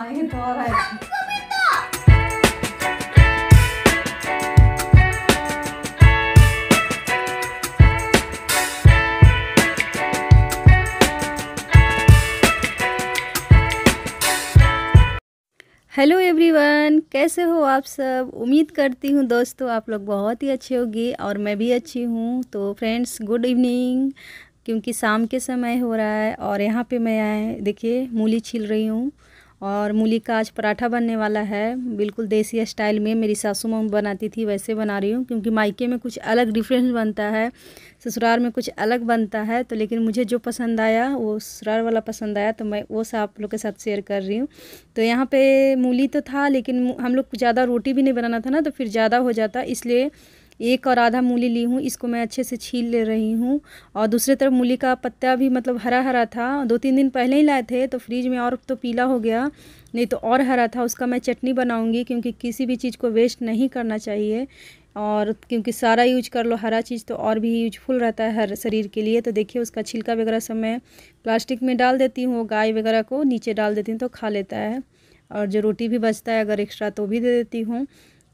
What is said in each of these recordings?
खाएंगे तो और आएगा। हेलो एवरीवन, कैसे हो आप सब। उम्मीद करती हूँ दोस्तों आप लोग बहुत ही अच्छे होंगे और मैं भी अच्छी हूँ। तो फ्रेंड्स, गुड इवनिंग, क्योंकि शाम के समय हो रहा है और यहाँ पे मैं देखिए मूली छील रही हूँ और मूली का आज पराठा बनने वाला है, बिल्कुल देसी स्टाइल में। मेरी सासू माँ बनाती थी वैसे बना रही हूँ, क्योंकि मायके में कुछ अलग डिफरेंस बनता है, ससुराल में कुछ अलग बनता है। तो लेकिन मुझे जो पसंद आया वो ससुराल वाला पसंद आया, तो मैं वो सब आप लोग के साथ शेयर कर रही हूँ। तो यहाँ पे मूली तो था, लेकिन हम लोग को ज़्यादा रोटी भी नहीं बनाना था ना, तो फिर ज़्यादा हो जाता, इसलिए एक और आधा मूली ली हूँ। इसको मैं अच्छे से छील ले रही हूँ। और दूसरी तरफ मूली का पत्ता भी मतलब हरा हरा था, 2-3 दिन पहले ही लाए थे तो फ्रिज में, और तो पीला हो गया, नहीं तो और हरा था। उसका मैं चटनी बनाऊँगी, क्योंकि किसी भी चीज़ को वेस्ट नहीं करना चाहिए, और क्योंकि सारा यूज कर लो हरा चीज़ तो और भी यूजफुल रहता है हर शरीर के लिए। तो देखिए उसका छिलका वगैरह सब मैं प्लास्टिक में डाल देती हूँ, गाय वगैरह को नीचे डाल देती हूँ तो खा लेता है। और जो रोटी भी बचता है अगर एक्स्ट्रा तो भी दे देती हूँ।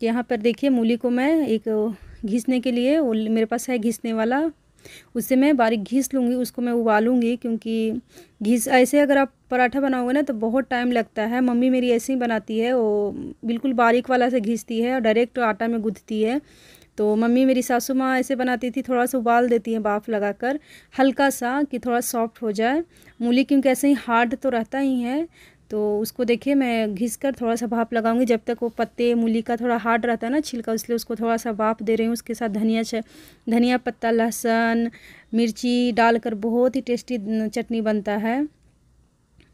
यहाँ पर देखिए मूली को मैं एक घिसने के लिए, वो मेरे पास है घिसने वाला, उससे मैं बारीक घिस लूँगी। उसको मैं उबालूँगी, क्योंकि घिस ऐसे अगर आप पराठा बनाओगे ना तो बहुत टाइम लगता है। मम्मी मेरी ऐसे ही बनाती है, वो बिल्कुल बारीक वाला से घिसती है और डायरेक्ट आटा में गूँथती है। तो मम्मी मेरी सासू माँ ऐसे बनाती थी, थोड़ा सा उबाल देती हैं भाप लगाकर, हल्का सा, कि थोड़ा सॉफ्ट हो जाए मूली, क्योंकि ऐसे ही हार्ड तो रहता ही है। तो उसको देखिए मैं घिस कर थोड़ा सा भाप लगाऊंगी, जब तक वो पत्ते मूली का थोड़ा हार्ड रहता है ना छिलका, इसलिए उसको थोड़ा सा भाप दे रही हूँ। उसके साथ धनिया पत्ता, लहसुन, मिर्ची डालकर बहुत ही टेस्टी चटनी बनता है।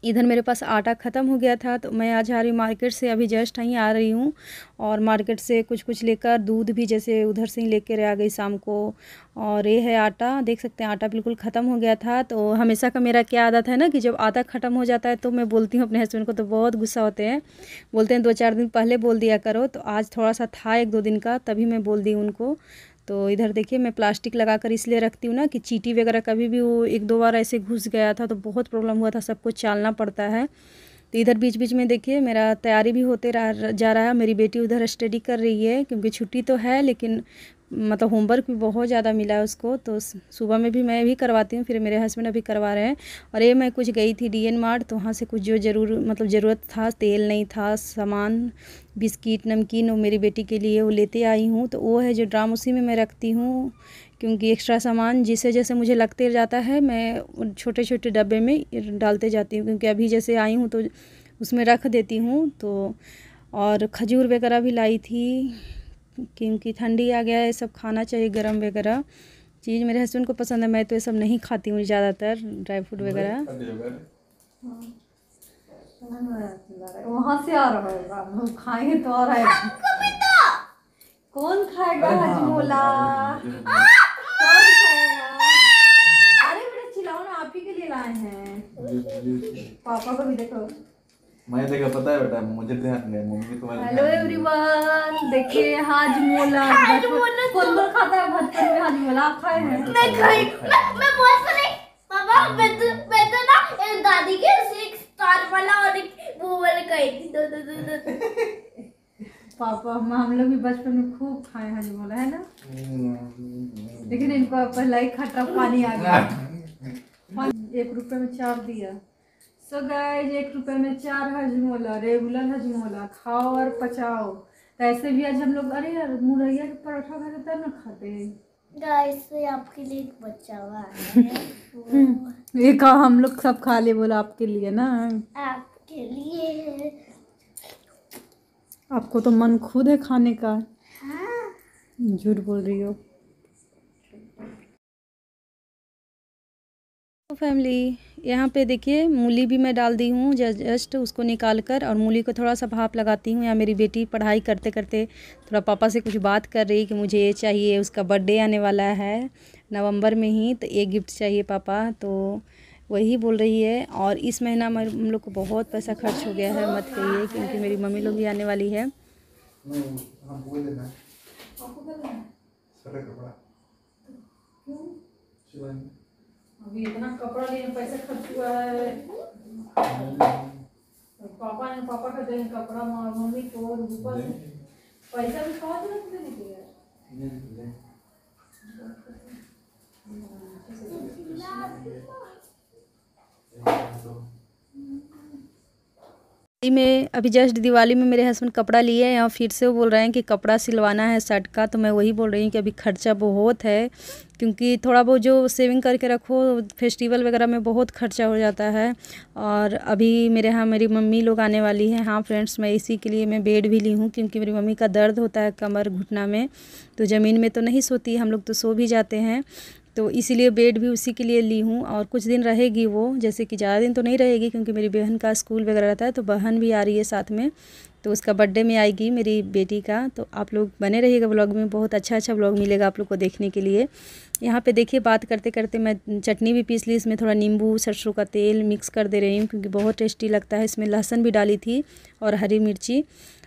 इधर मेरे पास आटा ख़त्म हो गया था, तो मैं आज आ रही हूँ मार्केट से, अभी जस्ट ही आ रही हूँ। और मार्केट से कुछ कुछ लेकर, दूध भी जैसे उधर से ही लेकर आ गई शाम को। और ये है आटा, देख सकते हैं आटा बिल्कुल ख़त्म हो गया था। तो हमेशा का मेरा क्या आदत है ना, कि जब आटा ख़त्म हो जाता है तो मैं बोलती हूँ अपने हस्बैंड को, तो बहुत गुस्सा होते हैं, बोलते हैं 2-4 दिन पहले बोल दिया करो। तो आज थोड़ा सा था 1-2 दिन का, तभी मैं बोल दी उनको। तो इधर देखिए मैं प्लास्टिक लगाकर इसलिए रखती हूँ ना, कि चींटी वगैरह कभी भी वो 1-2 बार ऐसे घुस गया था तो बहुत प्रॉब्लम हुआ था, सब कुछ चालना पड़ता है। तो इधर बीच बीच में देखिए मेरा तैयारी भी होते जा रहा है। मेरी बेटी उधर स्टडी कर रही है, क्योंकि छुट्टी तो है लेकिन मतलब होमवर्क भी बहुत ज़्यादा मिला है उसको। तो सुबह में भी मैं भी करवाती हूँ, फिर मेरे हस्बैंड अभी करवा रहे हैं। और ये मैं कुछ गई थी DN मार्ट, तो वहाँ से कुछ जो ज़रूरत था, तेल नहीं था, सामान, बिस्किट, नमकीन, वो मेरी बेटी के लिए वो लेते आई हूँ। तो वो है जो ड्राम, उसी में मैं रखती हूँ, क्योंकि एक्स्ट्रा सामान जिसे जैसे मुझे लगते जाता है मैं छोटे छोटे डब्बे में डालते जाती हूँ, क्योंकि अभी जैसे आई हूँ तो उसमें रख देती हूँ। तो और खजूर वगैरह भी लाई थी, क्योंकि ठंडी आ गया है, सब खाना चाहिए गरम वगैरह चीज़। मेरे हस्बैंड को पसंद है, मैं तो ये सब नहीं खाती हूँ ज़्यादातर, ड्राई फ्रूट वगैरह। वहाँ से आ रहा होगा, हम लोग खाएंगे तो और आएगा। कौन खाएगा हजमोला? कौन खाएगा? अरे बेटा चिल्लाओ ना, आप ही के लिए लाए हैं। पापा को भी देखो। मैं देखा, पता है बेटा, मुझे ध्यान नहीं, मम्मी तुम्हारे। हेलो एवरीवन, देखिए हाजमोला। कौन कौन खाता है भरतन में हाजमोला? आप खाए हैं? मैं खाई, मैं बहुत सारे पापा, मैं तो ना एक दादी के एक स्टार वाला और एक वो वाला खाई थी, दो। पापा हम लोग भी बचपन में खूब खाए हाजमोला, है ना? लेकिन इनको पहला ही खट्टा पानी आ गया। 1 रुपए में 4 दिया। सो गाइस, 1 रुपए में 4 हजमोला, रेगुलर हजमोला, खाओ और पचाओ। तो ऐसे भी आज हम लोग, अरे यार मुरैया के पराठा खाते तब ना खाते। गाइस ये आपके लिए एक बच्चा हुआ है। ये का हम लोग सब खा ले, बोला आपके लिए ना। आपके लिए। आपको तो मन खुद है खाने का। हाँ। झूठ बोल रही हो। तो फैमिली, यहाँ पे देखिए मूली भी मैं डाल दी हूँ जस्ट उसको निकाल कर, और मूली को थोड़ा सा भाप लगाती हूँ। यहाँ मेरी बेटी पढ़ाई करते करते थोड़ा पापा से कुछ बात कर रही कि मुझे ये चाहिए, उसका बर्थडे आने वाला है नवंबर में ही, तो ये गिफ्ट चाहिए पापा, तो वही बोल रही है। और इस महीना में हम लोग को बहुत पैसा खर्च हो गया है, मत कहिए, क्योंकि मेरी मम्मी लोग भी आने वाली है। अभी इतना कपड़ा लेने पैसा खर्च हुआ है, पापा सामान पापा का देंगे, कपड़ा मम्मी को ऊपर से पैसा भी खा दे देने के यार। में अभी जस्ट दिवाली में मेरे हस्बैंड कपड़ा लिए हैं और फिर से वो बोल रहे हैं कि कपड़ा सिलवाना है शर्ट का। तो मैं वही बोल रही हूँ कि अभी खर्चा बहुत है, क्योंकि थोड़ा बहुत जो सेविंग करके रखो फेस्टिवल वगैरह में बहुत खर्चा हो जाता है। और अभी मेरे यहाँ मेरी मम्मी लोग आने वाली हैं। हाँ फ्रेंड्स, मैं इसी के लिए मैं बेड भी ली हूँ, क्योंकि मेरी मम्मी का दर्द होता है कमर घुटना में, तो ज़मीन में तो नहीं सोती, हम लोग तो सो भी जाते हैं, तो इसीलिए बेड भी उसी के लिए ली हूँ। और कुछ दिन रहेगी वो, जैसे कि ज़्यादा दिन तो नहीं रहेगी, क्योंकि मेरी बहन का स्कूल वगैरह रहता है, तो बहन भी आ रही है साथ में, तो उसका बर्थडे में आएगी मेरी बेटी का। तो आप लोग बने रहिएगा व्लॉग में, बहुत अच्छा व्लॉग मिलेगा आप लोग को देखने के लिए। यहाँ पे देखिए बात करते करते मैं चटनी भी पीस ली, इसमें थोड़ा नींबू सरसों का तेल मिक्स कर दे रही हूँ, क्योंकि बहुत टेस्टी लगता है। इसमें लहसुन भी डाली थी और हरी मिर्ची।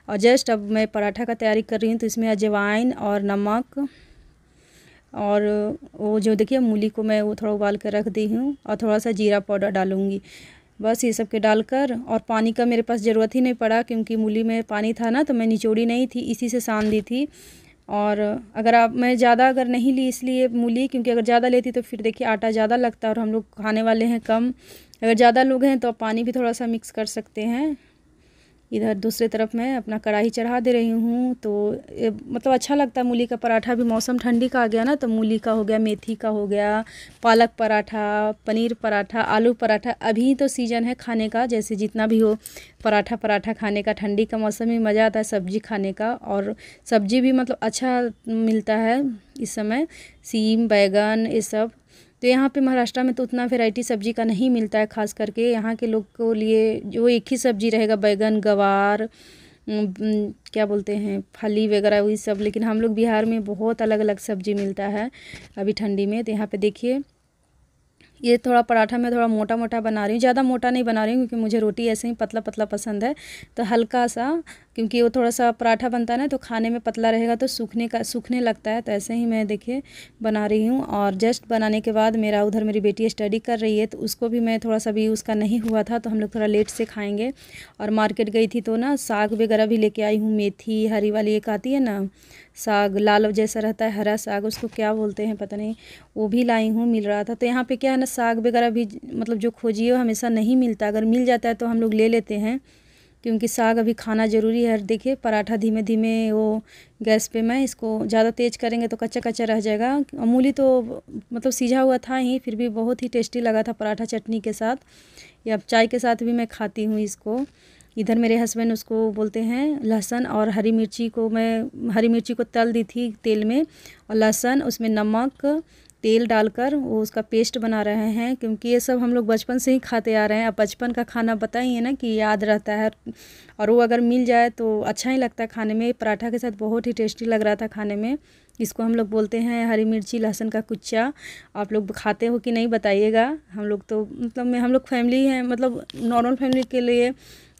और जस्ट अब मैं पराठा का तैयारी कर रही हूँ, तो इसमें अजवाइन और नमक और वो जो देखिए मूली को मैं वो थोड़ा उबाल कर रख दी हूँ, और थोड़ा सा जीरा पाउडर डालूँगी। बस ये सब के डालकर, और पानी का मेरे पास ज़रूरत ही नहीं पड़ा, क्योंकि मूली में पानी था ना, तो मैं निचोड़ी नहीं थी, इसी से सान दी थी। और अगर आप मैं ज़्यादा अगर नहीं ली इसलिए मूली, क्योंकि अगर ज़्यादा लेती तो फिर देखिए आटा ज़्यादा लगता है, और हम लोग खाने वाले हैं कम। अगर ज़्यादा लोग हैं तो आप पानी भी थोड़ा सा मिक्स कर सकते हैं। इधर दूसरी तरफ मैं अपना कढ़ाई चढ़ा दे रही हूँ। तो मतलब अच्छा लगता है मूली का पराठा भी। मौसम ठंडी का आ गया ना, तो मूली का हो गया, मेथी का हो गया, पालक पराठा, पनीर पराठा, आलू पराठा। अभी तो सीज़न है खाने का, जैसे जितना भी हो पराठा खाने का। ठंडी का मौसम में मज़ा आता है सब्ज़ी खाने का, और सब्ज़ी भी मतलब अच्छा मिलता है इस समय, सीम बैगन ये सब। तो यहाँ पे महाराष्ट्र में तो उतना वैरायटी सब्ज़ी का नहीं मिलता है, ख़ास करके यहाँ के लोग को लिए जो एक ही सब्ज़ी रहेगा, बैगन गवार क्या बोलते हैं फली वगैरह वही सब। लेकिन हम लोग बिहार में बहुत अलग अलग सब्ज़ी मिलता है अभी ठंडी में। तो यहाँ पे देखिए ये थोड़ा पराठा मैं थोड़ा मोटा मोटा बना रही हूँ, ज़्यादा मोटा नहीं बना रही हूँ, क्योंकि मुझे रोटी ऐसे ही पतला पतला पसंद है। तो हल्का सा, क्योंकि वो थोड़ा सा पराठा बनता है ना, तो खाने में पतला रहेगा तो सूखने लगता है। तो ऐसे ही मैं देखिए बना रही हूँ। और जस्ट बनाने के बाद मेरा उधर मेरी बेटी स्टडी कर रही है, तो उसको भी मैं थोड़ा सा भी उसका नहीं हुआ था, तो हम लोग थोड़ा लेट से खाएँगे। और मार्केट गई थी तो ना साग वगैरह भी लेके आई हूँ, मेथी हरी वाली एक आती है ना साग, लाल जैसा रहता है हरा साग, उसको क्या बोलते हैं पता नहीं, वो भी लाई हूँ, मिल रहा था। तो यहाँ पे क्या है ना, साग वगैरह भी मतलब जो खोजिए हमेशा नहीं मिलता, अगर मिल जाता है तो हम लोग ले लेते हैं, क्योंकि साग अभी खाना ज़रूरी है। देखिए पराठा धीमे धीमे वो गैस पे मैं इसको ज़्यादा तेज़ करेंगे तो कच्चा कच्चा रह जाएगा। मूली तो मतलब सीझा हुआ था ही, फिर भी बहुत ही टेस्टी लगा था पराठा चटनी के साथ, या चाय के साथ भी मैं खाती हूँ इसको। इधर मेरे हस्बैंड उसको बोलते हैं लहसुन और हरी मिर्ची को, मैं हरी मिर्ची को तल दी थी तेल में, और लहसुन उसमें नमक तेल डालकर वो उसका पेस्ट बना रहे हैं, क्योंकि ये सब हम लोग बचपन से ही खाते आ रहे हैं। अब बचपन का खाना पता ही है ना कि याद रहता है, और वो अगर मिल जाए तो अच्छा ही लगता है खाने में। पराठा के साथ बहुत ही टेस्टी लग रहा था खाने में। इसको हम लोग बोलते हैं हरी मिर्ची लहसुन का कुच्चा। आप लोग खाते हो कि नहीं बताइएगा। हम लोग तो मतलब हम लोग फैमिली हैं, मतलब नॉर्मल फैमिली के लिए,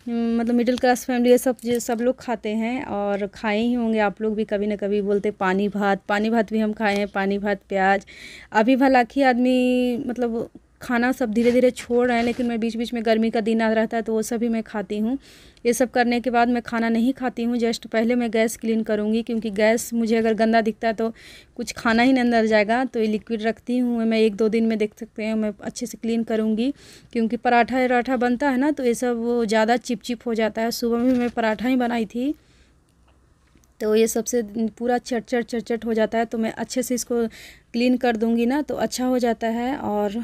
मतलब मिडिल क्लास फैमिली है सब लोग खाते हैं, और खाए ही होंगे आप लोग भी कभी ना कभी। बोलते पानी भात भी हम खाए हैं, पानी भात प्याज। अभी भलाखी आदमी मतलब खाना सब धीरे धीरे छोड़ रहे हैं, लेकिन मैं बीच बीच में गर्मी का दिन आ रहता है तो वो सभी मैं खाती हूँ। ये सब करने के बाद मैं खाना नहीं खाती हूँ, जस्ट पहले मैं गैस क्लीन करूँगी, क्योंकि गैस मुझे अगर गंदा दिखता है तो कुछ खाना ही नहीं अंदर जाएगा। तो ये लिक्विड रखती हूँ मैं, 1-2 दिन में देख सकते हैं, मैं अच्छे से क्लीन करूँगी, क्योंकि पराठा बनता है ना, तो ये सब वो ज़्यादा चिपचिप हो जाता है। सुबह में मैं पराठा ही बनाई थी, तो ये सबसे पूरा चट हो जाता है। तो मैं अच्छे से इसको क्लीन कर दूँगी ना, तो अच्छा हो जाता है। और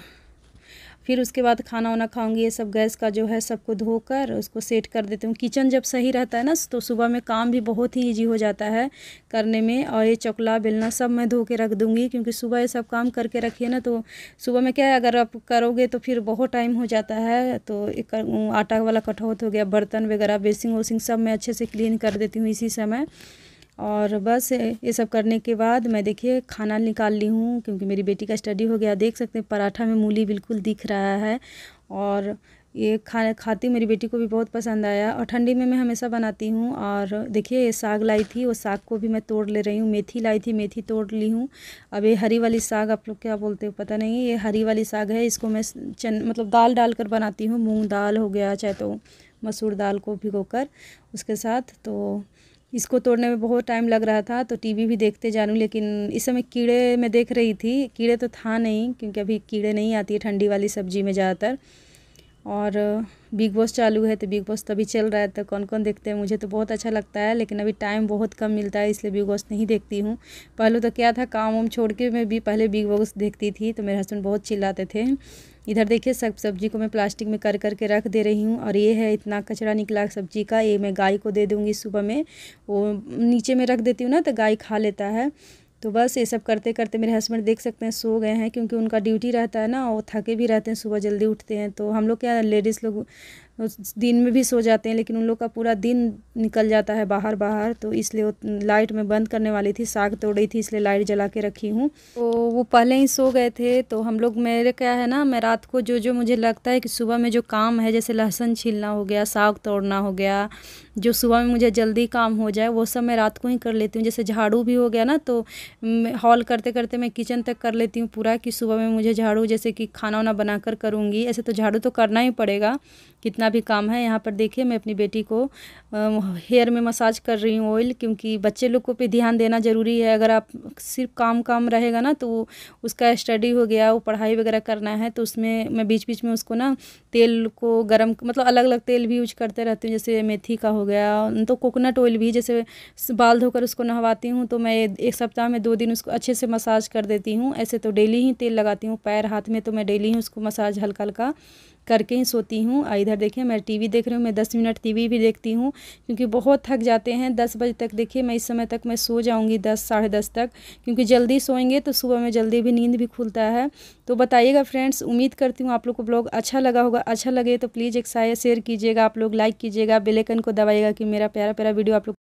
फिर उसके बाद खाना वाना खाऊंगी। ये सब गैस का जो है सबको धोकर उसको सेट कर देती हूँ। किचन जब सही रहता है ना, तो सुबह में काम भी बहुत ही ईजी हो जाता है करने में। और ये चकला बेलना सब मैं धो के रख दूँगी, क्योंकि सुबह ये सब काम करके रखिए ना, तो सुबह में क्या है, अगर आप करोगे तो फिर बहुत टाइम हो जाता है। तो एक आटा वाला कटौत हो गया, बर्तन वगैरह, बेसिंग वोसिंग सब मैं अच्छे से क्लीन कर देती हूँ इसी समय। और बस ये सब करने के बाद मैं देखिए खाना निकाल ली हूँ, क्योंकि मेरी बेटी का स्टडी हो गया। देख सकते हैं पराठा में मूली बिल्कुल दिख रहा है। और ये खाती मेरी बेटी को भी बहुत पसंद आया। और ठंडी में मैं हमेशा बनाती हूँ। और देखिए ये साग लाई थी, वो साग को भी मैं तोड़ ले रही हूँ। मेथी लाई थी, मेथी तोड़ ली हूँ। अब ये हरी वाली साग आप लोग क्या बोलते हो पता नहीं, ये हरी वाली साग है। इसको मैं मतलब दाल डालकर बनाती हूँ, मूंग दाल हो गया चाहे तो मसूर दाल को भिगोकर उसके साथ। तो इसको तोड़ने में बहुत टाइम लग रहा था, तो टीवी भी देखते जा रही हूँ। लेकिन इस समय कीड़े मैं देख रही थी, कीड़े तो था नहीं क्योंकि अभी कीड़े नहीं आती है ठंडी वाली सब्जी में ज़्यादातर। और बिग बॉस चालू है तो बिग बॉस तभी चल रहा है, तो कौन कौन देखते हैं। मुझे तो बहुत अच्छा लगता है, लेकिन अभी टाइम बहुत कम मिलता है इसलिए बिग बॉस नहीं देखती हूँ। पहले तो क्या था, काम वाम छोड़ के मैं भी पहले बिग बॉस देखती थी, तो मेरे हस्बैंड बहुत चिल्लाते थे। इधर देखिए सब्जी को मैं प्लास्टिक में कर करके रख दे रही हूँ। और ये है इतना कचरा निकला सब्जी का, ये मैं गाय को दे दूँगी सुबह में। वो नीचे में रख देती हूँ ना तो गाय खा लेता है। तो बस ये सब करते करते मेरे हस्बैंड देख सकते हैं सो गए हैं, क्योंकि उनका ड्यूटी रहता है ना, वो थके भी रहते हैं, सुबह जल्दी उठते हैं। तो हम लोग क्या लेडीज़ लोग दिन में भी सो जाते हैं, लेकिन उन लोग का पूरा दिन निकल जाता है बाहर। तो इसलिए वो लाइट में बंद करने वाली थी, साग तोड़ रही थी इसलिए लाइट जला के रखी हूँ। तो वो पहले ही सो गए थे। तो हम लोग, मेरे क्या है ना, मैं रात को जो मुझे लगता है कि सुबह में जो काम है, जैसे लहसुन छीलना हो गया, साग तोड़ना हो गया, जो सुबह में मुझे जल्दी काम हो जाए वो सब मैं रात को ही कर लेती हूँ। जैसे झाड़ू भी हो गया ना, तो हॉल करते करते मैं किचन तक कर लेती हूँ पूरा, कि सुबह में मुझे झाड़ू, जैसे कि खाना वाना बनाकर करूँगी, ऐसे तो झाड़ू तो करना ही पड़ेगा कितना भी काम है। यहाँ पर देखिए मैं अपनी बेटी को हेयर में मसाज कर रही हूँ ऑयल, क्योंकि बच्चे लोग को पे ध्यान देना ज़रूरी है। अगर आप सिर्फ काम रहेगा ना, तो उसका स्टडी हो गया, वो पढ़ाई वगैरह करना है, तो उसमें मैं बीच बीच में उसको ना तेल को गरम, मतलब अलग अलग तेल भी यूज करते रहती हूँ। जैसे मेथी का हो गया, तो कोकोनट ऑयल भी, जैसे बाल धोकर उसको नहवाती हूँ तो मैं एक सप्ताह में 2 दिन उसको अच्छे से मसाज कर देती हूँ। ऐसे तो डेली ही तेल लगाती हूँ, पैर हाथ में तो मैं डेली ही उसको मसाज हल्का हल्का करके ही सोती हूँ। इधर देखिए मैं टीवी देख रही हूँ। मैं 10 मिनट टीवी भी देखती हूँ, क्योंकि बहुत थक जाते हैं। 10 बजे तक देखिए मैं इस समय तक मैं सो जाऊँगी, 10 साढ़े 10 तक, क्योंकि जल्दी सोएंगे तो सुबह में जल्दी भी नींद भी खुलता है। तो बताइएगा फ्रेंड्स, उम्मीद करती हूँ आप लोग को ब्लॉग अच्छा लगा होगा। अच्छा लगे तो प्लीज़ एक शेयर कीजिएगा, आप लोग लाइक कीजिएगा, बेल आइकन को दबाइएगा कि मेरा प्यारा प्यारा वीडियो आप लोग